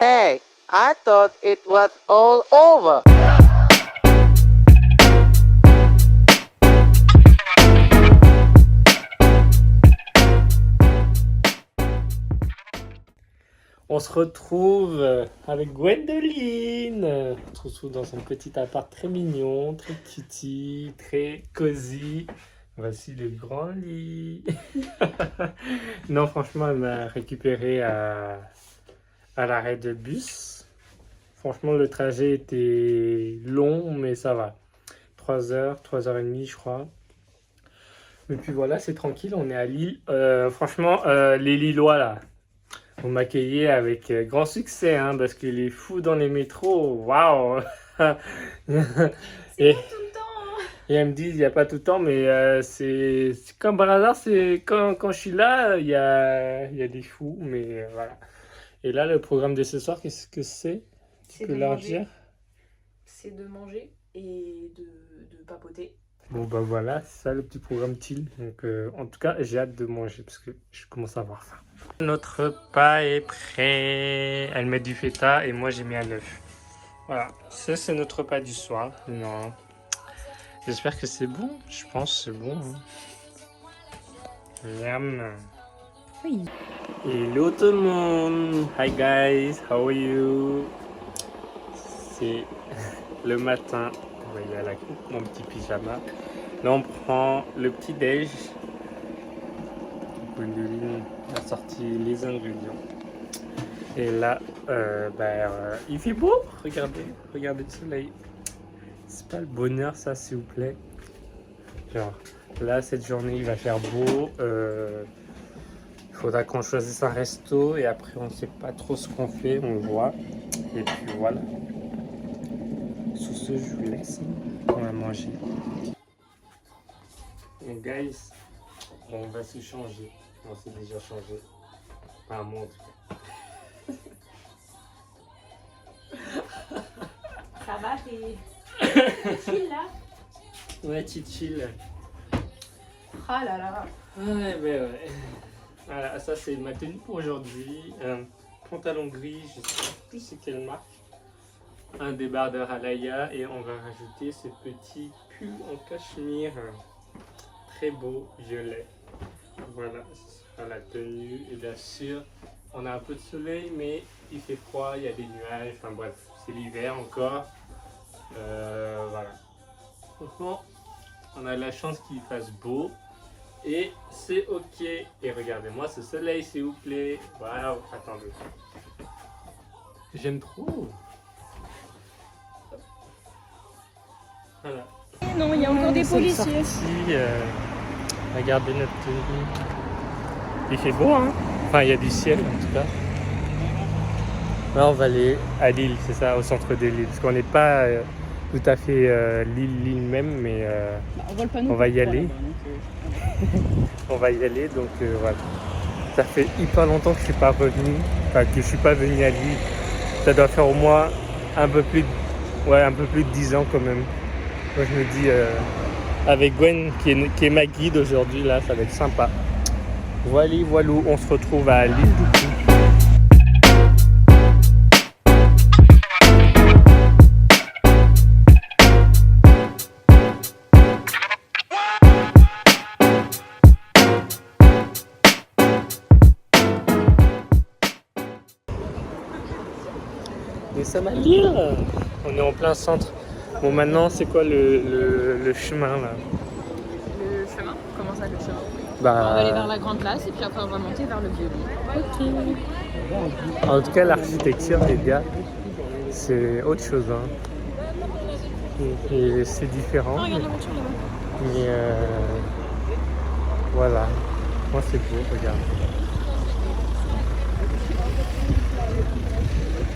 Hey, I thought it was all over. On se retrouve avec Gwendoline. On se retrouve dans un petit appart très mignon, très cutie, très cosy. Voici le grand lit. Non, franchement, elle m'a récupéré à l'arrêt de bus. Franchement, le trajet était long, mais ça va. 3 heures, 3h30, je crois. Et puis voilà, c'est tranquille, on est à Lille. Franchement, les Lillois, là, on m'accueillait avec grand succès, hein, parce que les fous dans les métros, waouh! Et, tout le temps. et elles me disent, il n'y a pas tout le temps, mais c'est comme par hasard, c'est quand je suis là, il y a des fous, mais voilà. Et là, le programme de ce soir, qu'est-ce que c'est? Tu peux leur dire? C'est de manger et de papoter. Bon, bah voilà, c'est ça le petit programme chill. Donc, en tout cas, j'ai hâte de manger parce que je commence à avoir faim. Notre repas est prêt. Elle met du feta et moi j'ai mis un œuf. Voilà, ça c'est notre repas du soir. Non. J'espère que c'est bon. Je pense que c'est bon. Hein. Miam. Oui. Hello tout le monde. Hi guys, how are you? C'est le matin. Vous voyez à la coupe mon petit pyjama. Là on prend le petit déj. Gwendoline a sorti les ingrédients. Et là, il fait beau. Regardez le soleil. C'est pas le bonheur ça, s'il vous plaît. Genre, là, cette journée, il va faire beau. Il faudra qu'on choisisse un resto. Et après, on sait pas trop ce qu'on fait. On le voit. Et puis voilà. Sur ce, je vous laisse. On va manger. Donc, guys, on va se changer. On s'est déjà changé. Enfin, moi en tout cas. Ça va, t'es chill là? Ouais, chill. Ah là là. Ouais, ouais. Voilà, ça c'est ma tenue pour aujourd'hui. Pantalon gris, je sais plus c'est quelle marque. Un débardeur à l'aïa et on va rajouter ce petit pull en cachemire. Très beau, violet. Voilà, ce sera la tenue. Et bien sûr, on a un peu de soleil, mais il fait froid, il y a des nuages. Enfin bref, c'est l'hiver encore. Voilà. Franchement, on a la chance qu'il fasse beau. Et c'est ok. Et regardez-moi ce soleil, s'il vous plaît. Waouh, attendez. J'aime trop. Voilà. Non, il y a encore des policiers. Regardez notre tenue. Il fait beau, hein? Enfin, il y a du ciel en tout cas. Là, on va aller à Lille, c'est ça, au centre de Lille. Parce qu'on n'est pas tout à fait Lille même, mais on va y aller. On va y aller, donc voilà. Ça fait hyper longtemps que je suis pas revenu, enfin que je suis pas venu à Lille. Ça doit faire au moins un peu plus de 10 ans quand même. Moi je me dis avec Gwen qui est ma guide aujourd'hui là, ça va être sympa. Voilà, on se retrouve à Lille du coup. Nous sommes à Lille. On est en plein centre. Bon, maintenant, c'est quoi le chemin là? Le chemin? Comment ça, le chemin? On Bah, va aller vers la grande place et puis après on va monter vers le vieux lit. Ok. En tout cas, l'architecture, les gars, c'est autre chose. Hein. Et c'est différent. Oh, regarde la voiture là-bas. Mais voilà. Moi, c'est beau, regarde.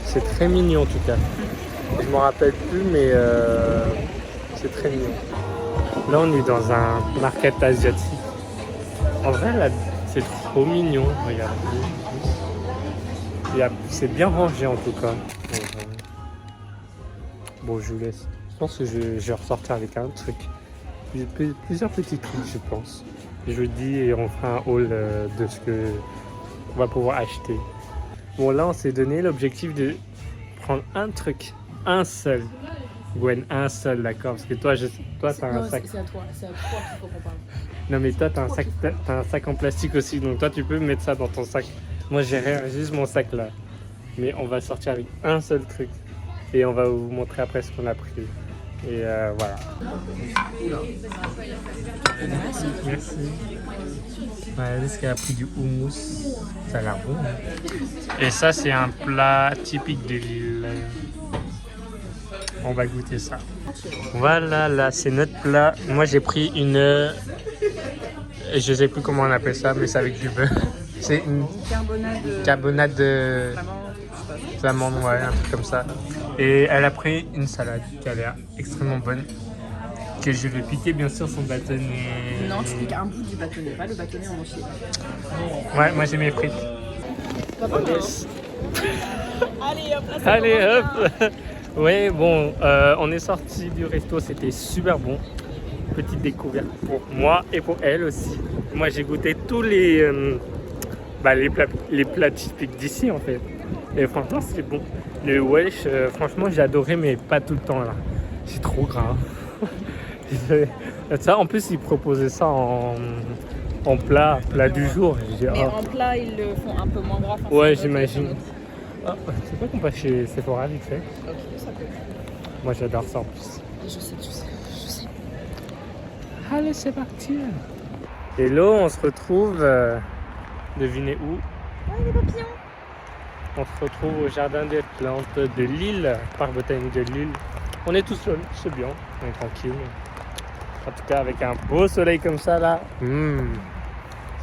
C'est très mignon en tout cas. Je m'en rappelle plus, mais c'est très mignon. Là, on est dans un market asiatique. En vrai, là, c'est trop mignon. Regarde. C'est bien rangé en tout cas. Bon, je vous laisse. Je pense que je vais ressortir avec un truc. Plusieurs petits trucs, je pense. Je dis et on fera un haul de ce que on va pouvoir acheter. Bon, là, on s'est donné l'objectif de prendre un truc, un seul. Gwen, un seul, d'accord? Parce que toi, t'as un sac. C'est à toi qu'il faut qu'on parle. Non, mais toi, t'as un sac en plastique aussi, donc toi, tu peux mettre ça dans ton sac. Moi, j'ai rien, juste mon sac là. Mais on va sortir avec un seul truc. Et on va vous montrer après ce qu'on a pris. Et voilà. Merci. Regardez ce qu'elle a pris du houmous. Ça a l'air bon. Hein. Et ça, c'est un plat typique de l'île. On va goûter ça. Voilà, là, c'est notre plat. Moi, j'ai pris une... Je sais plus comment on appelle ça, mais c'est avec du beurre. C'est une carbonade de flamande, ouais, un truc comme ça. Et elle a pris une salade qui a l'air extrêmement bonne. Que je vais piquer, bien sûr, son bâtonnet. Non, tu piques un bout du bâtonnet, pas le bâtonnet en entier. Ouais, moi j'ai mes frites. Yes. Allez hop, là, allez hop. Ouais, bon, on est sorti du resto, c'était super bon. Petite découverte pour moi et pour elle aussi. Moi j'ai goûté tous les plats typiques d'ici en fait. Et franchement c'est bon. Le Welsh, franchement j'ai adoré, mais pas tout le temps là. C'est trop gras. Ça, en plus ils proposaient ça en plat du jour. Mais en plat ils le font un peu moins gras. Ouais, j'imagine. Ah, c'est pas qu'on passe chez Sephora vite fait. Ok, ça peut. Moi j'adore ça en plus. Je sais. Allez, c'est parti. Hello, on se retrouve, devinez où? Ah, les papillons. On se retrouve au jardin des plantes de Lille, parc botanique de Lille. On est tout seul, c'est bien, on est tranquille. En tout cas, avec un beau soleil comme ça là,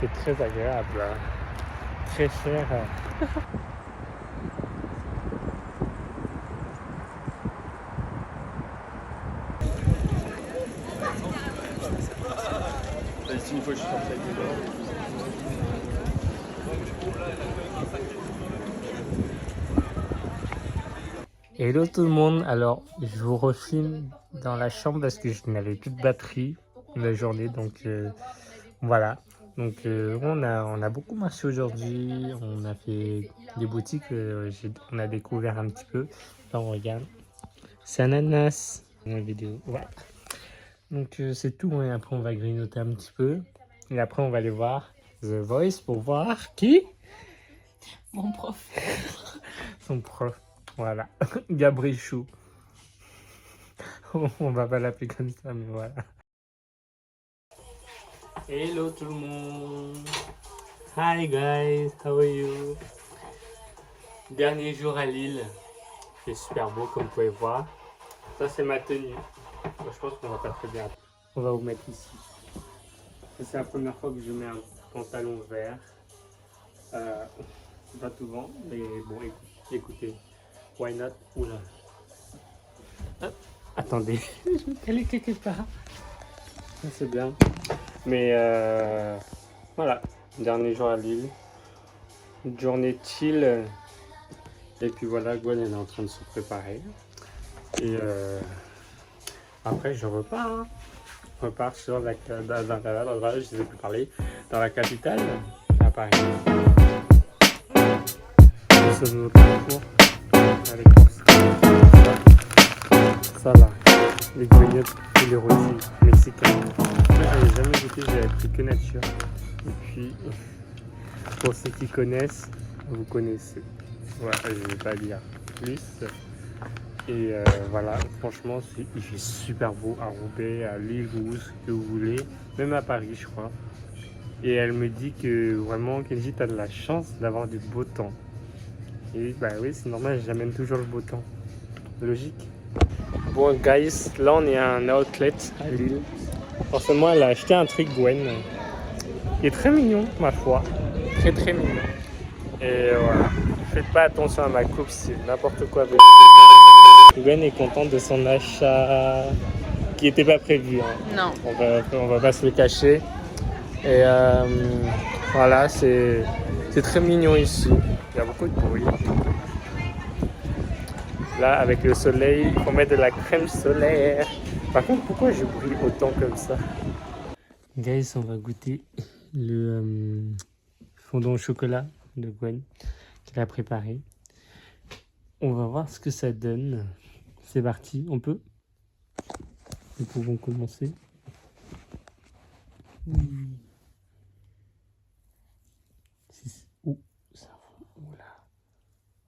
c'est très agréable, très cher. Une fois je suis sorti avec les dents. Hello tout le monde, alors je vous refilme dans la chambre parce que je n'avais plus de batterie la journée, donc voilà. Donc on a beaucoup marché aujourd'hui, on a fait des boutiques, on a découvert un petit peu. Là on regarde, c'est ananas, la vidéo, voilà. Donc c'est tout, hein. Après on va grignoter un petit peu et après on va aller voir The Voice pour voir qui? Mon prof. Son prof. Voilà, Gabrichou. On va pas l'appeler comme ça, mais voilà. Hello tout le monde. Hi guys, how are you? Dernier jour à Lille. C'est super beau comme vous pouvez voir. Ça c'est ma tenue. Moi, je pense qu'on va pas très bien. On va vous mettre ici. C'est la première fois que je mets un pantalon vert. C'est pas souvent, mais bon, écoutez. Why not? Oula. Ah, attendez, je vais caler quelque part. C'est bien. Mais voilà, dernier jour à Lille. Une journée chill. Et puis voilà, Gwen elle est en train de se préparer. Et après je repars. Hein. Je repars sur la je sais plus parler, dans la capitale, à Paris. Nous sommes au Carrefour. Avec ça là, les grignottes et les rôtis mexicains. Moi j'avais jamais goûté, j'avais pris que nature. Et puis, pour ceux qui connaissent, vous connaissez. Voilà, je ne vais pas dire plus. Et voilà, franchement, il fait super beau à Roubaix, à Lille, où que vous voulez, même à Paris, je crois. Et elle me dit que vraiment, Kenji, tu as de la chance d'avoir du beau temps. Et bah oui, c'est normal, j'amène toujours le beau temps. Logique. Bon, guys, là on est à un outlet à Lille. Forcément, elle a acheté un truc, Gwen. Il est très mignon, ma foi. Très très mignon. Et voilà. Faites pas attention à ma coupe, c'est n'importe quoi. Gwen est contente de son achat qui n'était pas prévu. Hein. Non. On va pas se le cacher. Et voilà, c'est très mignon ici. Il y a beaucoup de bruit. Là, avec le soleil, il faut mettre de la crème solaire. Par contre, pourquoi je brille autant comme ça? Guys, on va goûter le fondant au chocolat de Gwen. qu'elle a préparé. On va voir ce que ça donne. C'est parti, on peut? Nous pouvons commencer. Oui. Ouh, ça fond. Oula.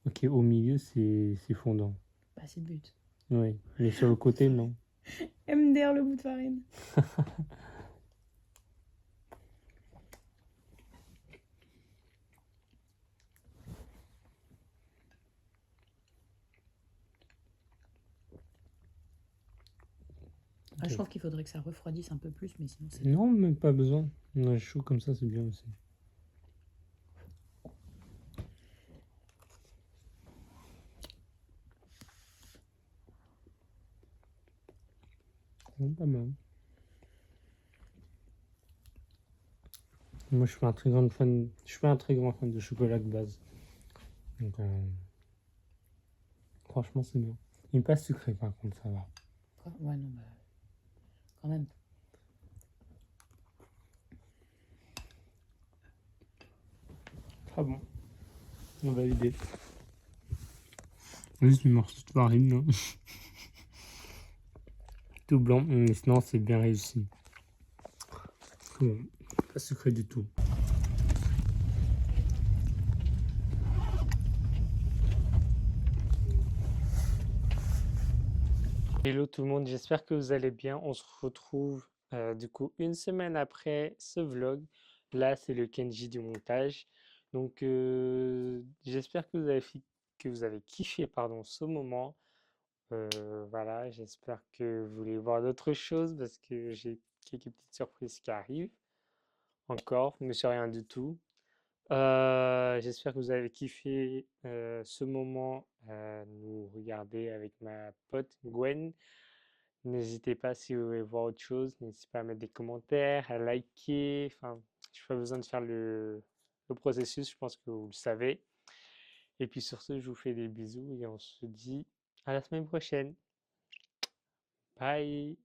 Ok, au milieu, c'est fondant. Bah, c'est le but. Oui, mais sur le côté, non. MDR le bout de farine. Ah, je Ok. trouve qu'il faudrait que ça refroidisse un peu plus, mais sinon c'est... Non, même pas besoin. Non, chaud comme ça, c'est bien aussi. Pas mal. Moi, je suis un très grand fan. Je suis pas un très grand fan de chocolat de base. Donc, franchement, c'est bien. Il n'est pas sucré, par contre, ça va. Quoi? Ouais, non, bah... Quand même. Ah bon. On va aider. Juste une morceau de farine, là. Tout blanc, mais sinon, c'est bien réussi. Bon, pas sucré du tout. Hello tout le monde, j'espère que vous allez bien. On se retrouve du coup une semaine après ce vlog. Là, c'est le Kenji du montage. Donc, j'espère que vous avez kiffé pardon, ce moment. Voilà, j'espère que vous voulez voir d'autres choses parce que j'ai quelques petites surprises qui arrivent. Encore, mais c'est rien du tout. J'espère que vous avez kiffé ce moment à nous regarder avec ma pote Gwen. N'hésitez pas si vous voulez voir autre chose, n'hésitez pas à mettre des commentaires, à liker. Enfin, je n'ai pas besoin de faire le processus, je pense que vous le savez. Et puis sur ce, je vous fais des bisous et on se dit à la semaine prochaine. Bye!